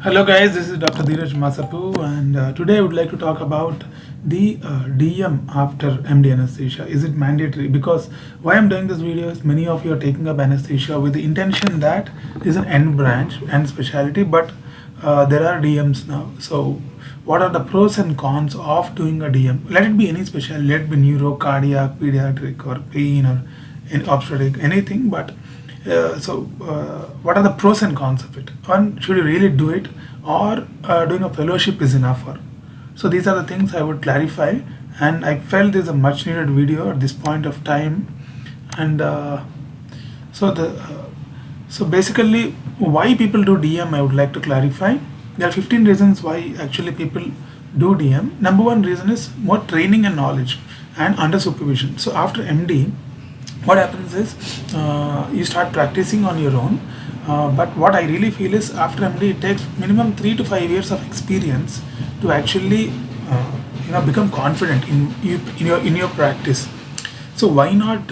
Hello guys, this is Dr. Dheeraj Masapu, and today I would like to talk about the DM after MD anesthesia. Is it mandatory? Because why I'm doing this video is many of you are taking up anesthesia with the intention that is an end branch and specialty, but there are DMs now. So what are the pros and cons of doing a DM? Let it be any specialty, let it be neuro, cardiac, pediatric, or pain, or any obstetric, anything, but what are the pros and cons of it? One, should you really do it, or doing a fellowship is enough for? So these are the things I would clarify, and I felt this is a much needed video at this point of time. And so the so basically, why people do DM, I would like to clarify. There are 15 reasons why actually people do DM. Number one reason is more training and knowledge and under supervision. So after MD, what happens is you start practicing on your own, but what I really feel is after MD it takes minimum 3 to 5 years of experience to actually become confident in your practice. So why not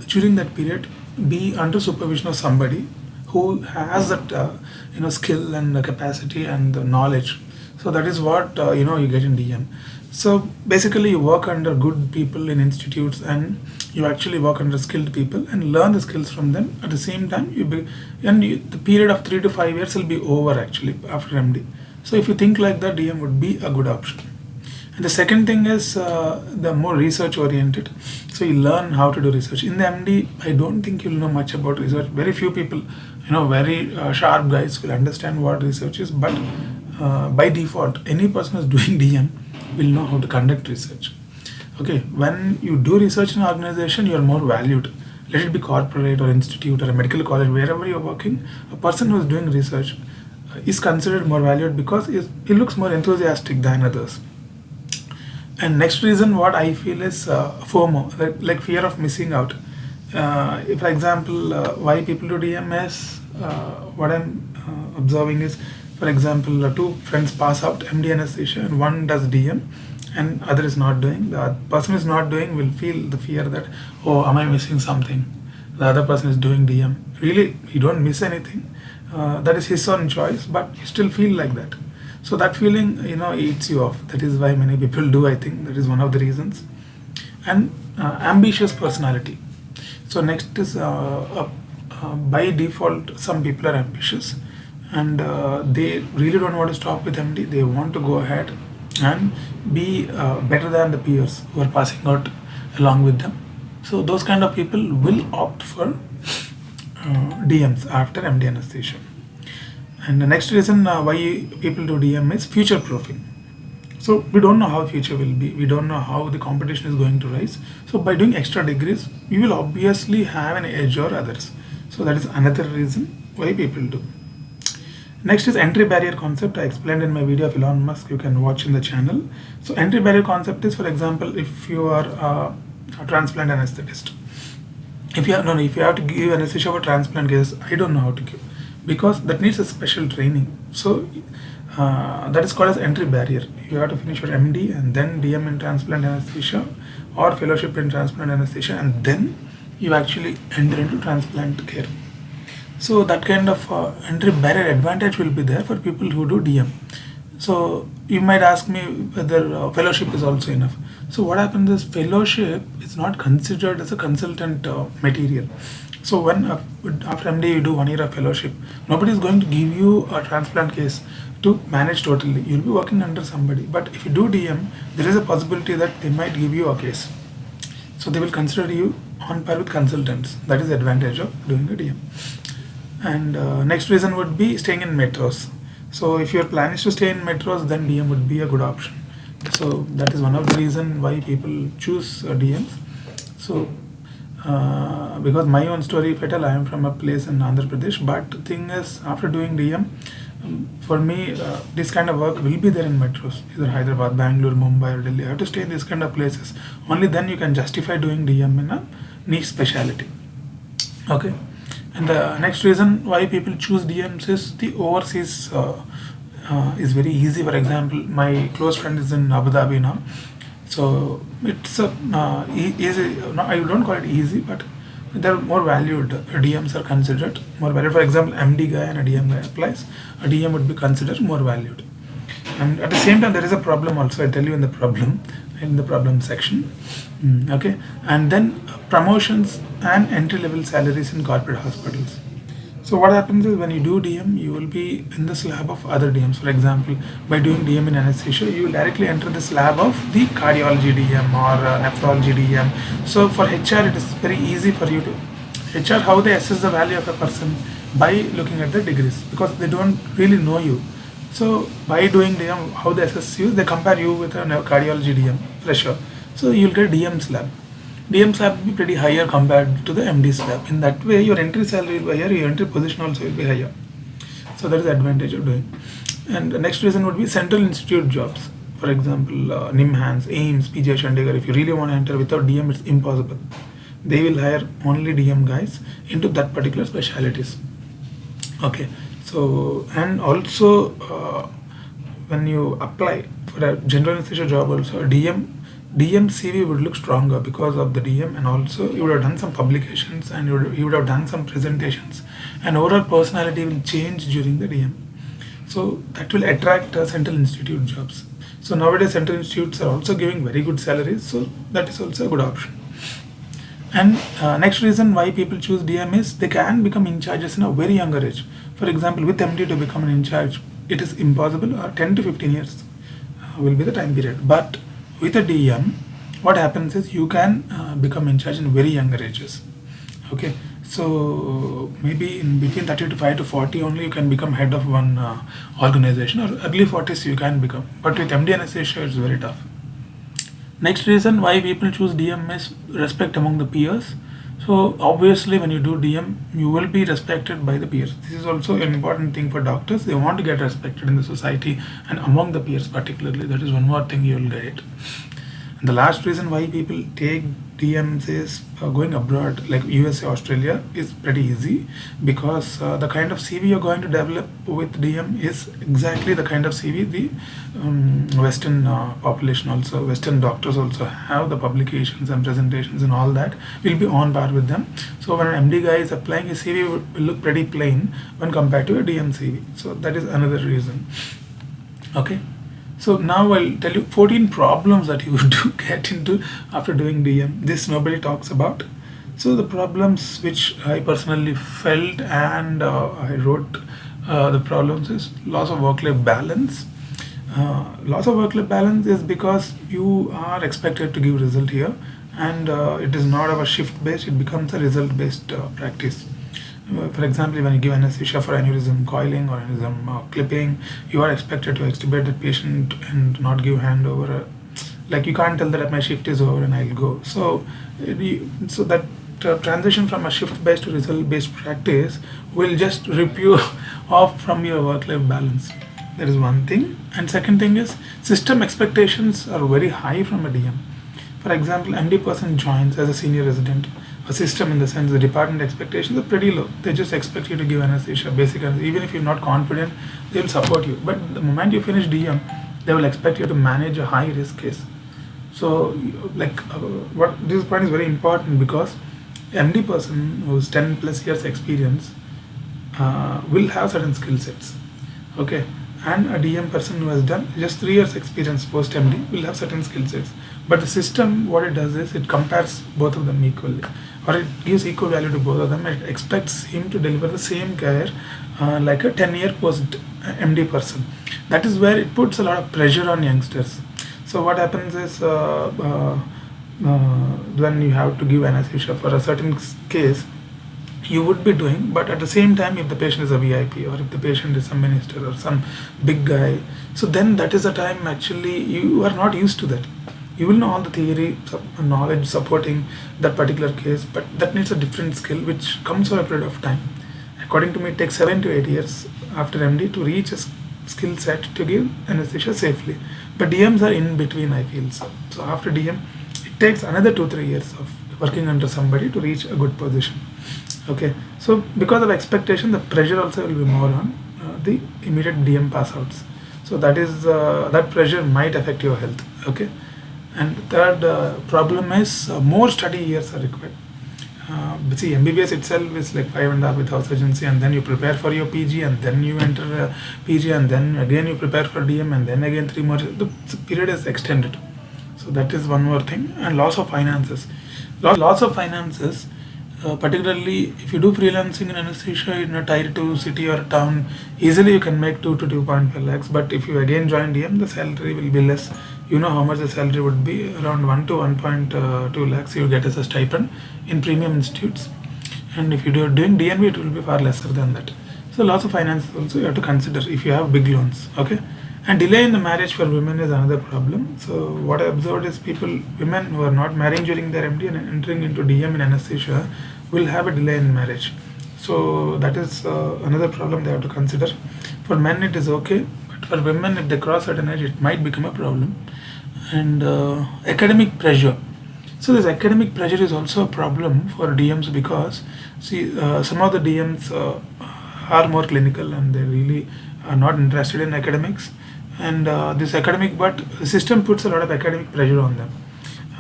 during that period be under supervision of somebody who has that skill and the capacity and the knowledge. So that is what you get in DM. So basically you work under good people in institutes, and you actually work under skilled people and learn the skills from them. At the same time the period of 3 to 5 years will be over actually after MD. So if you think like that, DM would be a good option. And the second thing is the more research oriented. So you learn how to do research. In the MD, I don't think you'll know much about research. Very few people, very sharp guys will understand what research is. But by default, any person who's doing DM will know how to conduct research. Okay, when you do research in an organization, you're more valued. Let it be corporate or institute or a medical college, wherever you're working, a person who's doing research is considered more valued because he looks more enthusiastic than others. And next reason what I feel is FOMO, like fear of missing out. If, for example, why people do DMS, what I'm observing is, for example, two friends pass out MD anesthesia and one does DM and other is not doing. The person who is not doing will feel the fear that, oh, am I missing something? The other person is doing DM. Really, you don't miss anything. That is his own choice, but you still feel like that. So that feeling, eats you off. That is why many people do, I think. That is one of the reasons. And ambitious personality. So next is by default, some people are ambitious, and they really don't want to stop with MD. They want to go ahead and be better than the peers who are passing out along with them. So those kind of people will opt for DMs after MD anesthesia. And the next reason why people do DM is future proofing. So we don't know how future will be. We don't know how the competition is going to rise. So by doing extra degrees, we will obviously have an edge over others. So that is another reason why people do. Next is entry barrier concept. I explained in my video of Elon Musk. You can watch in the channel. So entry barrier concept is, for example, if you are a transplant anesthetist, if you have to give anesthesia for transplant cases, I don't know how to give, because that needs a special training. So that is called as entry barrier. You have to finish your MD and then DM in transplant anesthesia or fellowship in transplant anesthesia, and then you actually enter into transplant care. So that kind of entry barrier advantage will be there for people who do DM. So you might ask me whether fellowship is also enough. So what happens is fellowship is not considered as a consultant material. So when after MD you do 1 year of fellowship, nobody is going to give you a transplant case to manage totally. You'll be working under somebody. But if you do DM, there is a possibility that they might give you a case. So they will consider you on par with consultants. That is the advantage of doing a DM. And next reason would be staying in metros. So if your plan is to stay in metros, then DM would be a good option. So that is one of the reason why people choose DMs. So because my own story, if I tell, I am from a place in Andhra Pradesh, but the thing is, after doing DM, for me, this kind of work will be there in metros, either Hyderabad, Bangalore, Mumbai, or Delhi. I have to stay in these kind of places. Only then you can justify doing DM in a niche specialty. Okay. And the next reason why people choose DMs is the overseas is very easy. For example, my close friend is in Abu Dhabi now. So it's easy. No, I don't call it easy, but they're more valued. DMs are considered more valued. For example, MD guy and a DM guy applies, a DM would be considered more valued. And at the same time, there is a problem also. I'll tell you in the problem section. Okay, and then promotions and entry level salaries in corporate hospitals. So what happens is when you do DM, you will be in the slab of other DMs. For example, by doing DM in anesthesia, you will directly enter the slab of the cardiology DM or nephrology DM. So for HR, it is very easy for you to HR how they assess the value of a person by looking at the degrees, because they don't really know you. So by doing DM, how they assess you, they compare you with a cardiology DM fresher. So you'll get DM slab. DM slab will be pretty higher compared to the MD slab. In that way, your entry salary will be higher, your entry position also will be higher. So that is the advantage of doing. And the next reason would be central institute jobs. For example, NIMHANS, AIMS, PGI Chandigarh. If you really want to enter without DM, it's impossible. They will hire only DM guys into that particular specialities. Okay. So, and also when you apply for a general anesthesia job also, DM CV would look stronger because of the DM, and also you would have done some publications and you would have done some presentations, and overall personality will change during the DM. So that will attract central institute jobs. So nowadays central institutes are also giving very good salaries, so that is also a good option. And next reason why people choose DM is they can become in charges in a very younger age. For example, with MD to become an in charge, it is impossible, or 10 to 15 years will be the time period. But with a DM, what happens is you can become in charge in very younger ages. Okay, so maybe in between 35 to 40 only you can become head of one organization, or early 40s you can become. But with MD anesthesia, it's very tough. Next reason why people choose DM is respect among the peers. So obviously when you do DM, you will be respected by the peers. This is also an important thing for doctors. They want to get respected in the society and among the peers particularly. That is one more thing you will get. And the last reason why people take DMs is going abroad, like USA, Australia, is pretty easy, because the kind of CV you're going to develop with DM is exactly the kind of CV the Western population also, Western doctors also have. The publications and presentations and all that will be on par with them. So when an MD guy is applying, his CV will look pretty plain when compared to a DM CV. So that is another reason. Okay. So now I'll tell you 14 problems that you would get into after doing DM. This nobody talks about. So the problems which I personally felt, and I wrote the problems, is loss of work-life balance. Loss of work-life balance is because you are expected to give result here, and it is not a shift-based, it becomes a result-based practice. For example, when you give anesthesia for aneurysm coiling or aneurysm clipping, you are expected to extubate the patient and not give handover. Like you can't tell that my shift is over and I'll go. So that transition from a shift-based to result-based practice will just rip you off from your work-life balance. That is one thing. And second thing is system expectations are very high from a DM. For example, MD person joins as a senior resident. A system, in the sense the department expectations are pretty low. They just expect you to give anesthesia, basic anesthesia. Even if you're not confident, they will support you. But the moment you finish DM, they will expect you to manage a high risk case. So what this point is very important, because MD person who's 10 plus years experience will have certain skill sets. Okay, and a DM person who has done just 3 years experience post MD will have certain skill sets. But the system, what it does is it compares both of them equally, or it gives equal value to both of them. It expects him to deliver the same care like a 10-year post MD person. That is where it puts a lot of pressure on youngsters. So what happens is when you have to give anesthesia for a certain case, you would be doing, but at the same time, if the patient is a VIP, or if the patient is some minister or some big guy, so then that is a time actually you are not used to that. You will know all the theory knowledge supporting that particular case, but that needs a different skill which comes over a period of time. According to me, it takes 7 to 8 years after MD to reach a skill set to give anesthesia safely. But DMs are in between, I feel. So after DM, it takes another 2-3 years of working under somebody to reach a good position. Okay, so because of expectation, the pressure also will be more on the immediate DM pass outs. So that is that pressure might affect your health. Okay. And third problem is more study years are required. See, MBBS itself is like 5.5 with house urgency, and then you prepare for your PG, and then you enter PG, and then again you prepare for DM, and then again 3 more. The period is extended. So that is one more thing. And loss of finances. Loss of finances, particularly if you do freelancing in anesthesia in a tier 2 city or town, easily you can make 2 to 2.5 lakhs. But if you again join DM, the salary will be less. You know how much the salary would be, around 1 to 1.2 lakhs you get as a stipend in premium institutes. And if you do doing DNB, it will be far lesser than that. So lots of finances also you have to consider if you have big loans. Okay. And delay in the marriage for women is another problem. So what I observed is women who are not marrying during their MD and entering into DM in anesthesia will have a delay in marriage. So that is another problem they have to consider. For men it is okay, but for women if they cross certain age it might become a problem. And academic pressure. So this academic pressure is also a problem for DMs because see some of the DMs are more clinical and they really are not interested in academics, and this academic but the system puts a lot of academic pressure on them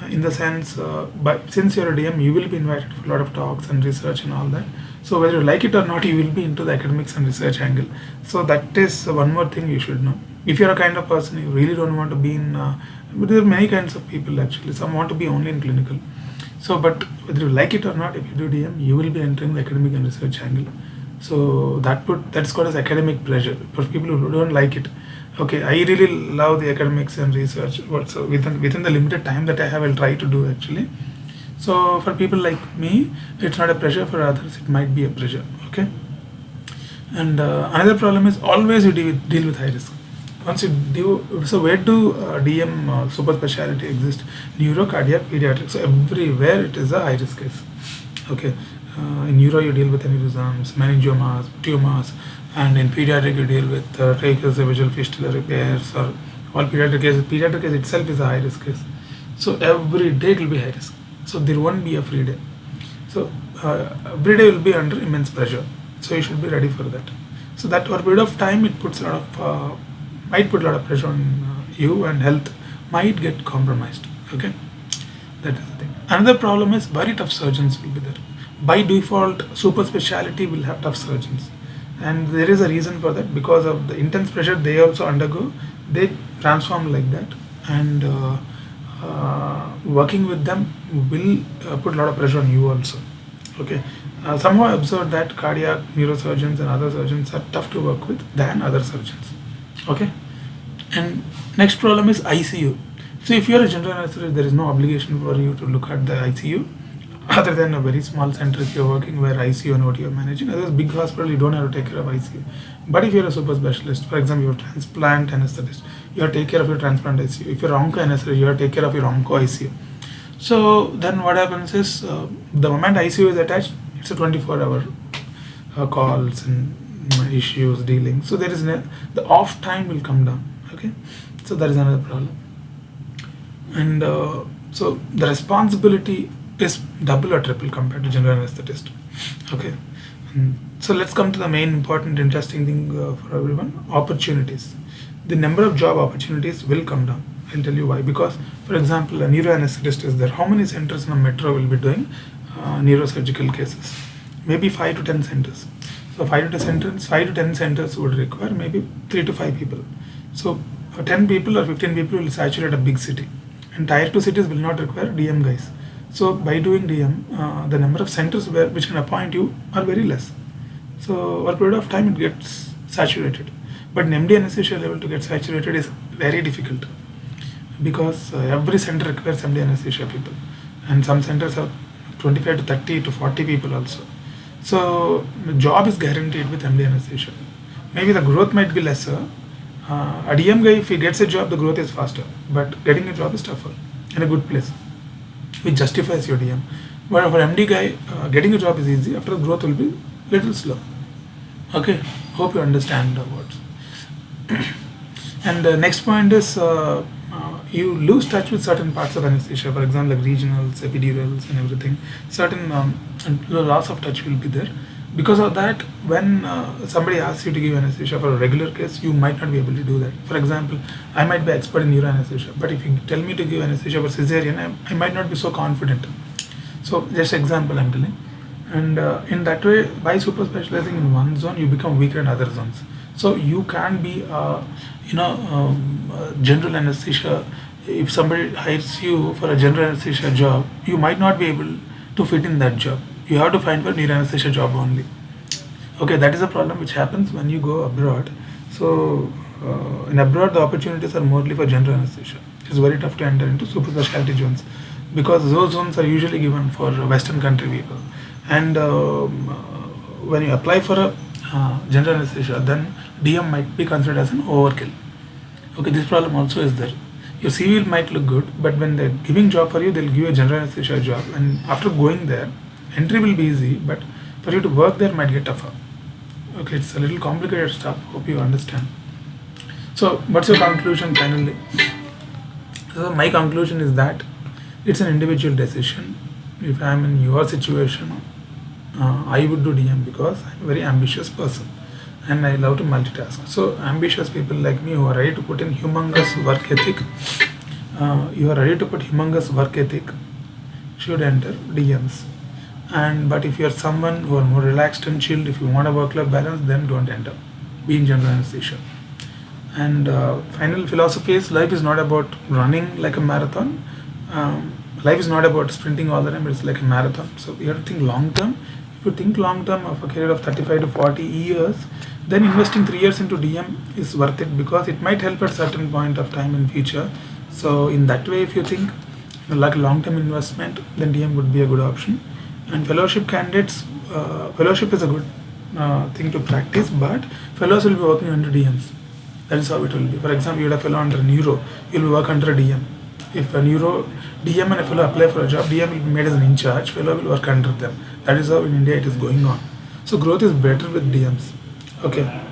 in the sense but since you're a DM you will be invited for a lot of talks and research and all that. So whether you like it or not you will be into the academics and research angle. So that is one more thing you should know. If you're a kind of person you really don't want to be in but there are many kinds of people actually. Some want to be only in clinical. So but whether you like it or not, if you do DM you will be entering the academic and research angle. So that's called as academic pressure for people who don't like it. Okay, I really love the academics and research. So within the limited time that I have, I'll try to do actually. So for people like me, it's not a pressure. For others, it might be a pressure. Okay. And another problem is always you deal with high risk. Once you do, so where do DM super specialty exist? Neuro, cardiac, pediatrics. So everywhere it is a high risk case. Okay. In neuro you deal with aneurysms, meningiomas, tumors, and in pediatric you deal with tracheoesophageal fistula repairs or all pediatric cases. Pediatric case itself is a high risk case. So every day it will be high risk. So there won't be a free day. So every day will be under immense pressure. So you should be ready for that. So that over a period of time it puts a lot of might put a lot of pressure on you, and health might get compromised. Okay, that is the thing. Another problem is very tough surgeons will be there. By default, super specialty will have tough surgeons, and there is a reason for that. Because of the intense pressure they also undergo, they transform like that, and working with them will put a lot of pressure on you also. Okay, somehow I observed that cardiac neurosurgeons and other surgeons are tough to work with than other surgeons. Okay, and next problem is ICU. So if you are a general anesthetist, there is no obligation for you to look at the ICU other than a very small center if you're working where ICU and what you're managing. Otherwise, big hospital you don't have to take care of ICU. But if you're a super specialist, for example, you're a transplant anesthetist, you have to take care of your transplant ICU. If you're onco anesthetist, you have to take care of your onco ICU. So then what happens is the moment ICU is attached, it's a 24-hour calls and issues dealing. So there is the off time will come down. Okay, so that is another problem. And so the responsibility is double or triple compared to general anesthetist. Okay, and so let's come to the main important interesting thing for everyone: opportunities. The number of job opportunities will come down. I'll tell you why. Because, for example, a neuro anesthetist is there. How many centers in a metro will be doing neurosurgical cases? Maybe 5 to 10 centers. So 5 to 10 centers would require maybe 3 to 5 people. So 10 people or 15 people will saturate a big city, and tier 2 cities will not require DM guys. So by doing DM, the number of centers which can appoint you are very less. So over a period of time it gets saturated. But in MD anesthesia level to get saturated is very difficult, because every center requires MD anesthesia people, and some centers have 25 to 30 to 40 people also. So the job is guaranteed with MD anesthesia. Maybe the growth might be lesser. A DM guy, if he gets a job, the growth is faster, but getting a job is tougher in a good place, which justifies your DM. But for MD guy, getting a job is easy. After the growth will be little slow. Okay, hope you understand the words. And the next point is you lose touch with certain parts of anesthesia, for example, like regionals, epidurals, and everything. Certain loss of touch will be there. Because of that, when somebody asks you to give anesthesia for a regular case, you might not be able to do that. For example, I might be expert in neuro anesthesia, but if you tell me to give anesthesia for cesarean, I might not be so confident. So just example I'm telling. And in that way, by super specializing in one zone, you become weaker in other zones. So you can be general anesthesia. If somebody hires you for a general anesthesia job, you might not be able to fit in that job. You have to find for neuro anesthesia job only. Okay, that is a problem which happens when you go abroad. So in abroad, the opportunities are mostly for general anesthesia. It's very tough to enter into super specialty zones because those zones are usually given for Western country people. And when you apply for a general anesthesia, then DM might be considered as an overkill. Okay, this problem also is there. Your CV might look good, but when they're giving job for you, they'll give you a general anesthesia job, and after going there, entry will be easy, but for you to work there might get tougher. Okay, it's a little complicated stuff. Hope you understand. So, what's your conclusion finally? So, my conclusion is that it's an individual decision. If I'm in your situation, I would do DM because I'm a very ambitious person and I love to multitask. So, ambitious people like me who are ready to put in humongous work ethic, you are ready to put humongous work ethic, should enter DMs. And but if you are someone who are more relaxed and chilled, if you want a work-life balance, then don't enter. Be in general anesthesia. And final philosophy is life is not about running like a marathon. Life is not about sprinting all the time. It's like a marathon. So you have to think long term. If you think long term of a career of 35 to 40 years, then investing 3 years into DM is worth it because it might help at certain point of time in future. So in that way, if you think like a long-term investment, then DM would be a good option. And fellowship candidates, fellowship is a good thing to practice, but fellows will be working under DMs. That is how it will be. For example, you have a fellow under neuro, you will work under a DM. If a neuro DM and a fellow apply for a job, DM will be made as an in charge, fellow will work under them. That is how in India it is going on. So growth is better with DMs. Okay.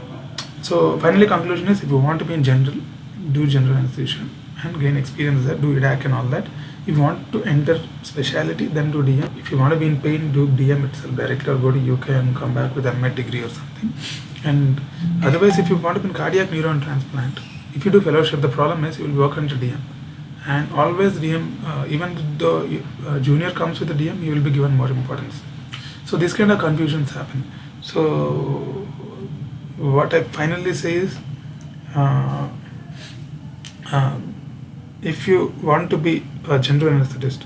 So finally, conclusion is if you want to be in general, do general anesthesia and gain experience there, do EDAC and all that. If you want to enter specialty, then do DM. If you want to be in pain, do DM itself directly or go to UK and come back with a med degree or something. And otherwise, if you want to be in cardiac neuron transplant, if you do fellowship, the problem is you will work under DM. And always DM, even though junior comes with a DM, you will be given more importance. So these kind of confusions happen. So what I finally say is, if you want to be a general anesthetist,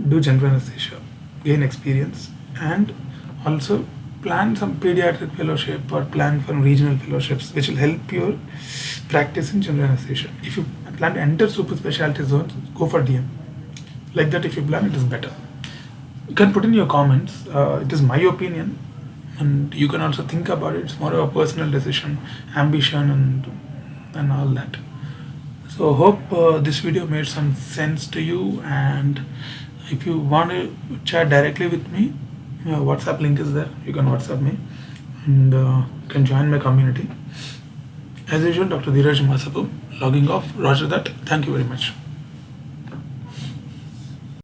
do general anesthesia, gain experience, and also plan some pediatric fellowship or plan for regional fellowships, which will help your practice in general anesthesia. If you plan to enter super specialty zones, go for DM. Like that, if you plan, it is better. You can put in your comments. It is my opinion, and you can also think about it. It's more of a personal decision, ambition, and all that. So hope this video made some sense to you, and if you want to chat directly with me, WhatsApp link is there. You can WhatsApp me and can join my community. As usual, Dr. Dheeraj Masapu logging off. Roger that. Thank you very much.